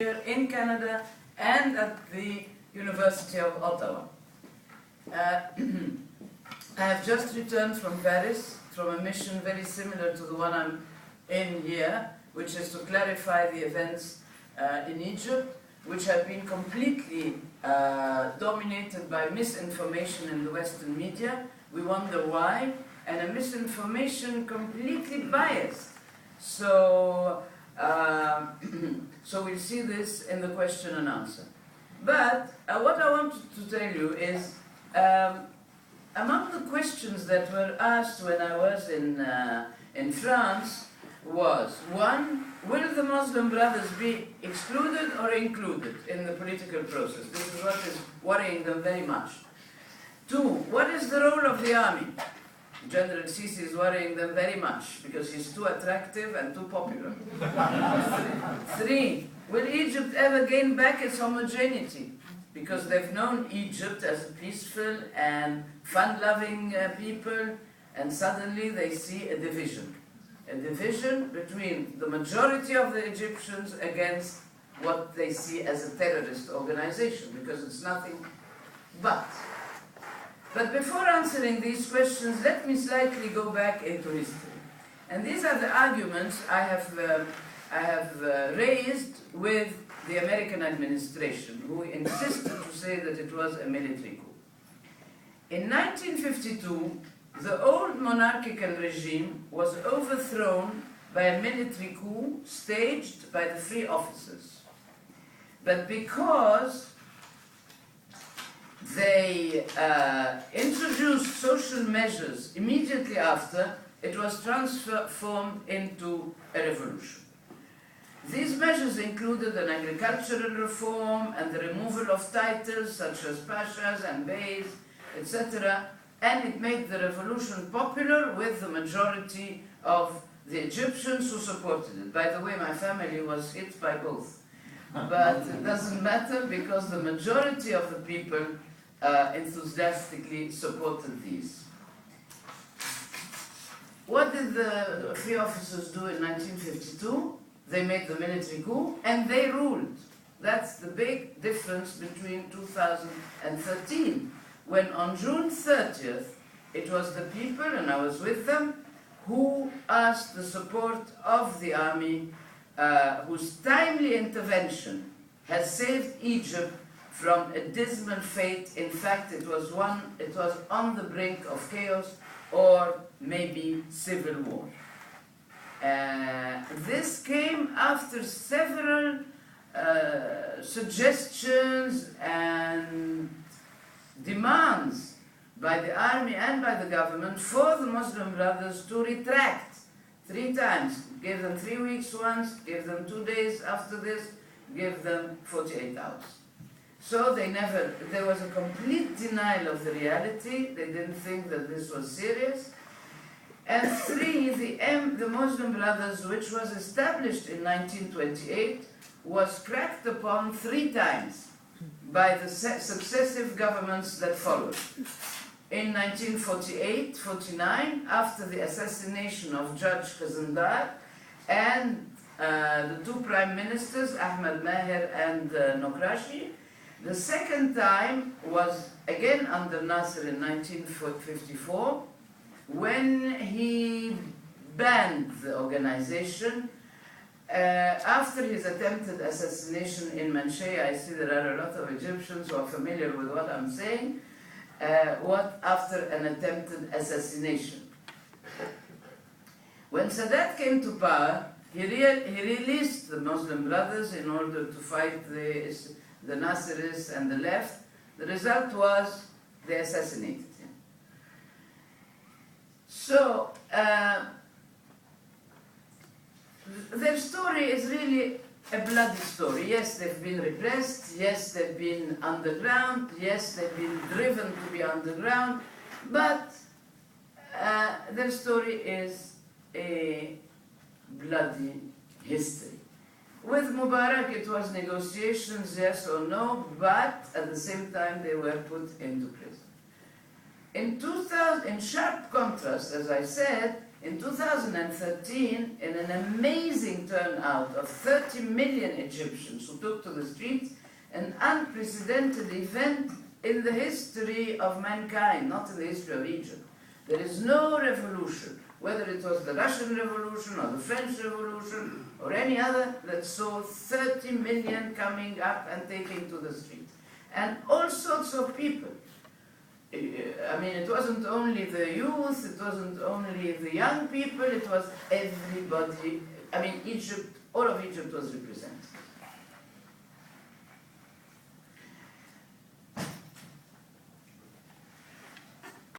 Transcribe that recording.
here in Canada and at the University of Ottawa. I have just returned from Paris from a mission very similar to the one I'm in here, which is to clarify the events in Egypt, which have been completely dominated by misinformation in the Western media. We wonder why, and a misinformation completely biased. So, so we'll see this in the question and answer. But what I wanted to tell you is, among the questions that were asked when I was in France was, one, will the Muslim Brothers be excluded or included in the political process? This is what is worrying them very much. Two, what is the role of the army? General Sisi is worrying them very much because he's too attractive and too popular. Three, will Egypt ever gain back its homogeneity? Because they've known Egypt as a peaceful and fun-loving people, and suddenly they see a division. A division between the majority of the Egyptians against what they see as a terrorist organization, because it's nothing but. But before answering these questions, let me slightly go back into history. And these are the arguments I have raised with the American administration, who insisted to say that it was a military coup. In 1952, the old monarchical regime was overthrown by a military coup staged by the free officers. But because they introduced social measures immediately after, it was transformed into a revolution. These measures included an agricultural reform and the removal of titles such as pashas and beys, etc., and it made the revolution popular with the majority of the Egyptians who supported it. By the way, my family was hit by both. But it doesn't matter because the majority of the people enthusiastically supported these. What did the free officers do in 1952? They made the military coup and they ruled. That's the big difference between 2013, when on June 30th, it was the people, and I was with them, who asked the support of the army, whose timely intervention has saved Egypt from a dismal fate. In fact, it was on the brink of chaos or maybe civil war. This came after several suggestions and demands by the army and by the government for the Muslim Brothers to retract 3 times. Gave them 3 weeks once, gave them 2 days after this, gave them 48 hours. So there was a complete denial of the reality. They didn't think that this was serious. And 3, the Muslim Brothers, which was established in 1928, was cracked upon 3 times by the successive governments that followed. In 1948-49, after the assassination of Judge Khazandar and the 2 prime ministers, Ahmed Maher and Nokrashi. The second time was again under Nasser in 1954, when he banned the organization after his attempted assassination in Manshia. I see there are a lot of Egyptians who are familiar with what I'm saying. After an attempted assassination. When Sadat came to power, he released the Muslim Brothers in order to fight the Nasserists and the left. The result was they assassinated him. So, their story is really a bloody story. Yes, they've been repressed. Yes, they've been underground. Yes, they've been driven to be underground. But their story is a bloody history. With Mubarak, it was negotiations, yes or no, but at the same time, they were put into prison. In sharp contrast, as I said, In 2013, in an amazing turnout of 30 million Egyptians who took to the streets, an unprecedented event in the history of mankind, not in the history of Egypt. There is no revolution, whether it was the Russian Revolution or the French Revolution or any other, that saw 30 million coming up and taking to the streets. And all sorts of people. I mean, it wasn't only the youth, it wasn't only the young people, it was everybody. I mean, Egypt, all of Egypt was represented.